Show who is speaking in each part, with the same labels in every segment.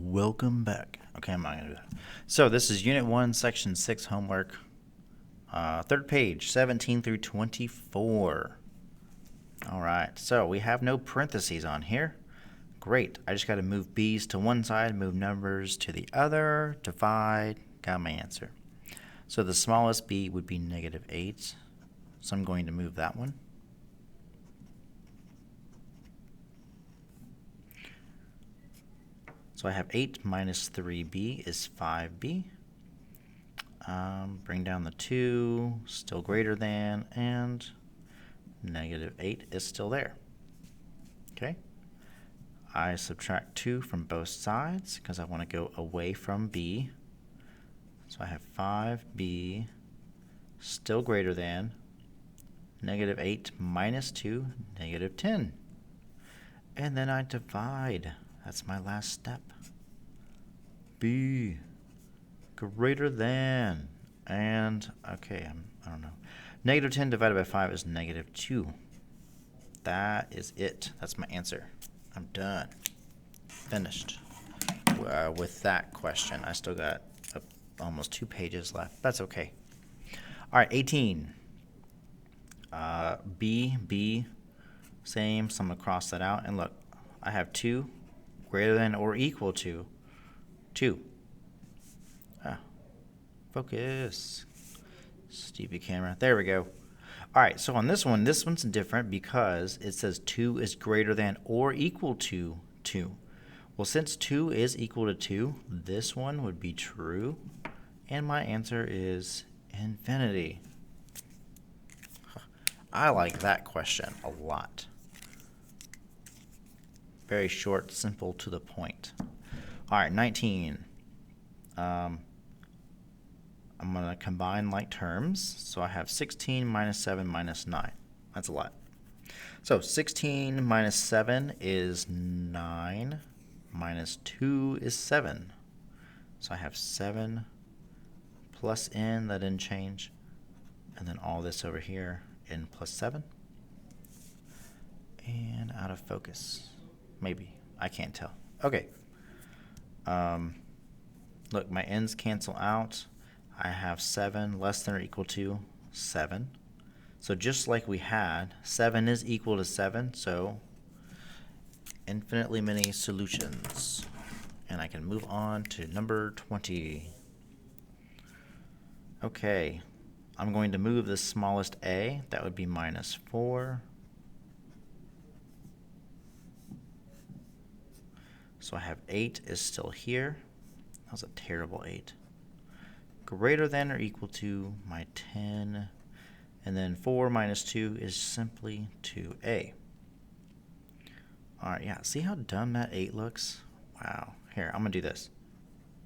Speaker 1: Welcome back. Okay, I'm not going to do that. So this is Unit 1, Section 6 homework. Third page, 17 through 24. All right, so we have no parentheses on here. Great. I just got to move b's to one side, move numbers to the other, divide, got my answer. So the smallest b would be -8. So I'm going to move that one. So I have 8 minus 3b is 5b. Bring down the 2, still greater than, and -8 is still there. Okay. I subtract 2 from both sides because I want to go away from b. So I have 5b still greater than -8 minus 2, -10. And then I divide. That's my last step. B greater than, and okay, I don't know. -10 divided by 5 is -2. That is it. That's my answer. I'm done. Finished with that question. I still got almost 2 pages left. That's okay. All right, 18. B, same. So I'm going to cross that out. And look, I have 2 greater than or equal to 2. Focus. Stevie camera. There we go. All right, so on this one's different because it says 2 is greater than or equal to 2. Well, since 2 is equal to 2, this one would be true, and my answer is infinity. I like that question a lot. Very short, simple, to the point. All right, 19. I'm going to combine like terms. So I have 16 minus 7 minus 9. That's a lot. So 16 minus 7 is 9. Minus 2 is 7. So I have 7 plus n, that didn't change. And then all this over here, n plus 7. And out of focus. Maybe. I can't tell. Okay. Look, my n's cancel out. I have 7 less than or equal to 7. So just like we had, 7 is equal to 7, so infinitely many solutions. And I can move on to number 20. Okay, I'm going to move the smallest a. That would be -4. So I have 8 is still here. That was a terrible 8. Greater than or equal to my 10. And then 4 minus 2 is simply 2a. All right, yeah, see how dumb that 8 looks? Wow. Here, I'm going to do this.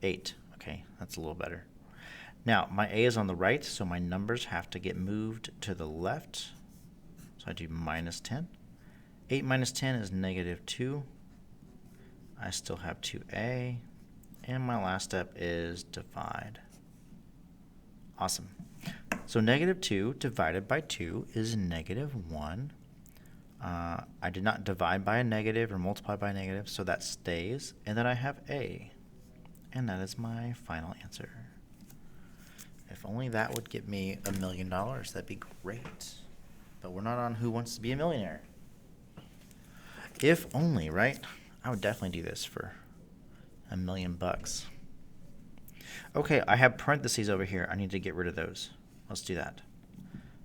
Speaker 1: 8. Okay, that's a little better. Now, my a is on the right, so my numbers have to get moved to the left. So I do -10. 8 minus 10 is -2. I still have 2a. And my last step is divide. Awesome. So -2 divided by 2 is -1. I did not divide by a negative or multiply by a negative, so that stays. And then I have a. And that is my final answer. If only that would get me $1 million, that'd be great. But we're not on Who Wants to Be a Millionaire. If only, right? I would definitely do this for $1 million. Okay, I have parentheses over here. I need to get rid of those. Let's do that.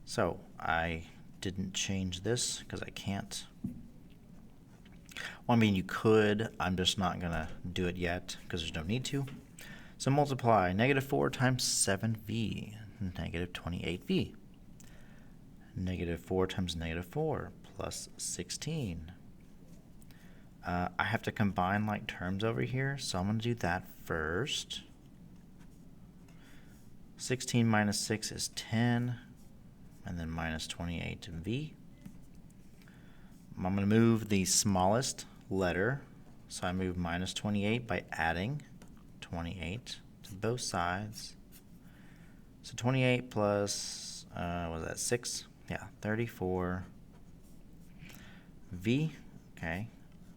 Speaker 1: So I didn't change this because I can't. Well, I mean, you could. I'm just not going to do it yet because there's no need to. So multiply -4 times 7v, -28v. -4 times -4 plus 16. I have to combine like terms over here, so I'm going to do that first. 16 minus 6 is 10, and then -28v. I'm going to move the smallest letter, so I move -28 by adding 28 to both sides. So 28 plus, what was that, 6? Yeah, 34. V, okay.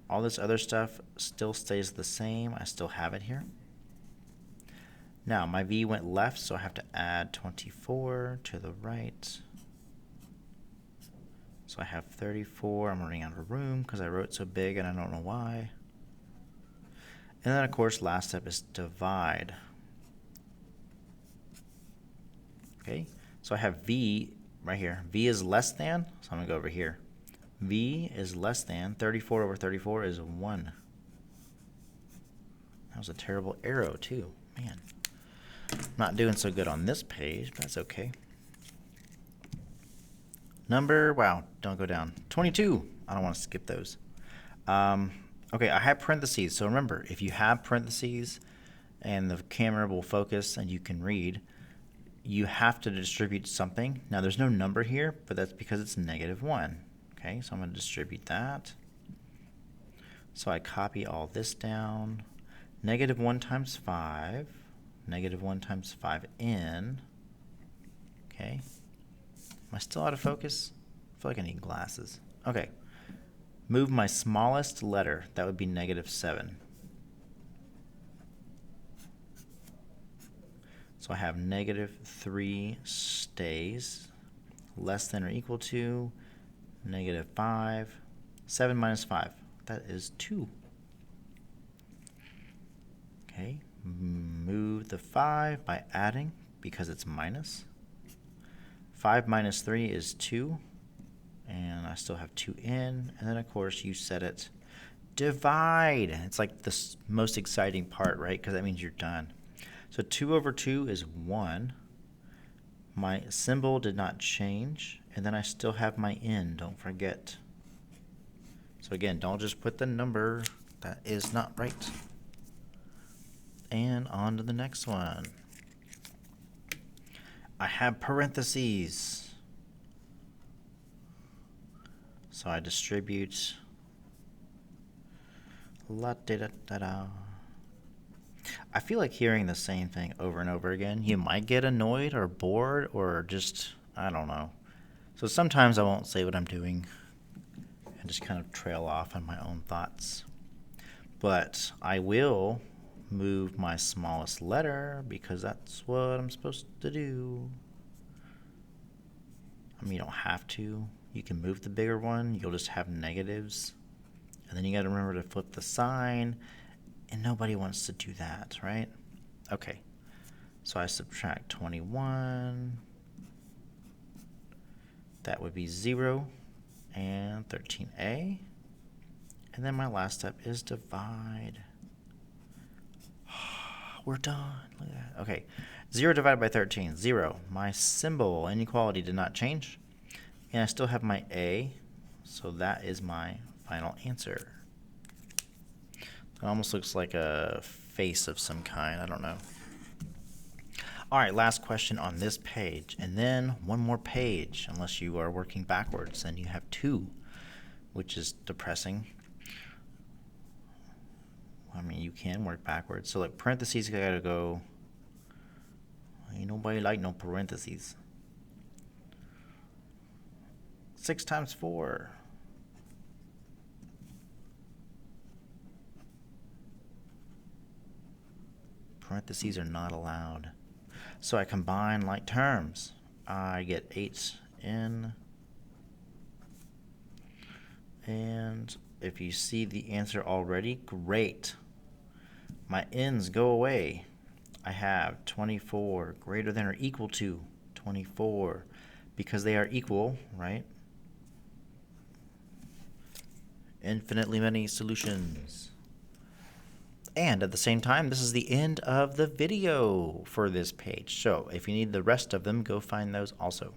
Speaker 1: All this other stuff still stays the same. I still have it here. Now, my v went left, so I have to add 24 to the right. So I have 34. I'm running out of room because I wrote so big and I don't know why. And then, of course, last step is divide. Okay, so I have v right here. V is less than, so I'm going to go over here. V is less than 34 over 34 is 1. That was a terrible arrow, too. Man, not doing so good on this page, but that's okay. Number, wow, don't go down. 22. I don't want to skip those. Okay, I have parentheses. So remember, if you have parentheses and the camera will focus and you can read, you have to distribute something. Now, there's no number here, but that's because it's -1. Okay, so I'm going to distribute that. So I copy all this down. -1 times 5. -1 times 5n. Okay. Am I still out of focus? I feel like I need glasses. Okay. Move my smallest letter. That would be -7. So I have -3 stays. Less than or equal to -5. 7 minus 5. That is 2. Okay. Move the 5 by adding because it's minus. 5 minus 3 is 2, and I still have 2n, and then of course you set it divide. It's like the most exciting part, right? Because that means you're done. So 2 over 2 is 1. My symbol did not change, and then I still have my n, don't forget. So again, don't just put the number, that is not right. And on to the next one. I have parentheses. So I distribute la-da-da-da-da. I feel like hearing the same thing over and over again. You might get annoyed or bored or just, I don't know. So sometimes I won't say what I'm doing and just kind of trail off on my own thoughts. But I will move my smallest letter because that's what I'm supposed to do. I mean, you don't have to. You can move the bigger one. You'll just have negatives. And then you got to remember to flip the sign. And nobody wants to do that, right? Okay. So I subtract 21. That would be 0 and 13a. And then my last step is divide. We're done. Look at that. Okay. 0 divided by 13. 0. My symbol, inequality, did not change. And I still have my a. So that is my final answer. It almost looks like a face of some kind. I don't know. All right, last question on this page. And then one more page, unless you are working backwards. And you have 2, which is depressing. I mean, you can work backwards. So like parentheses, I gotta go. Ain't nobody like no parentheses. 6 times 4. Parentheses are not allowed. So I combine like terms. I get 8n. And if you see the answer already, great. My n's go away. I have 24 greater than or equal to 24 because they are equal, right? Infinitely many solutions. And at the same time, this is the end of the video for this page. So if you need the rest of them, go find those also.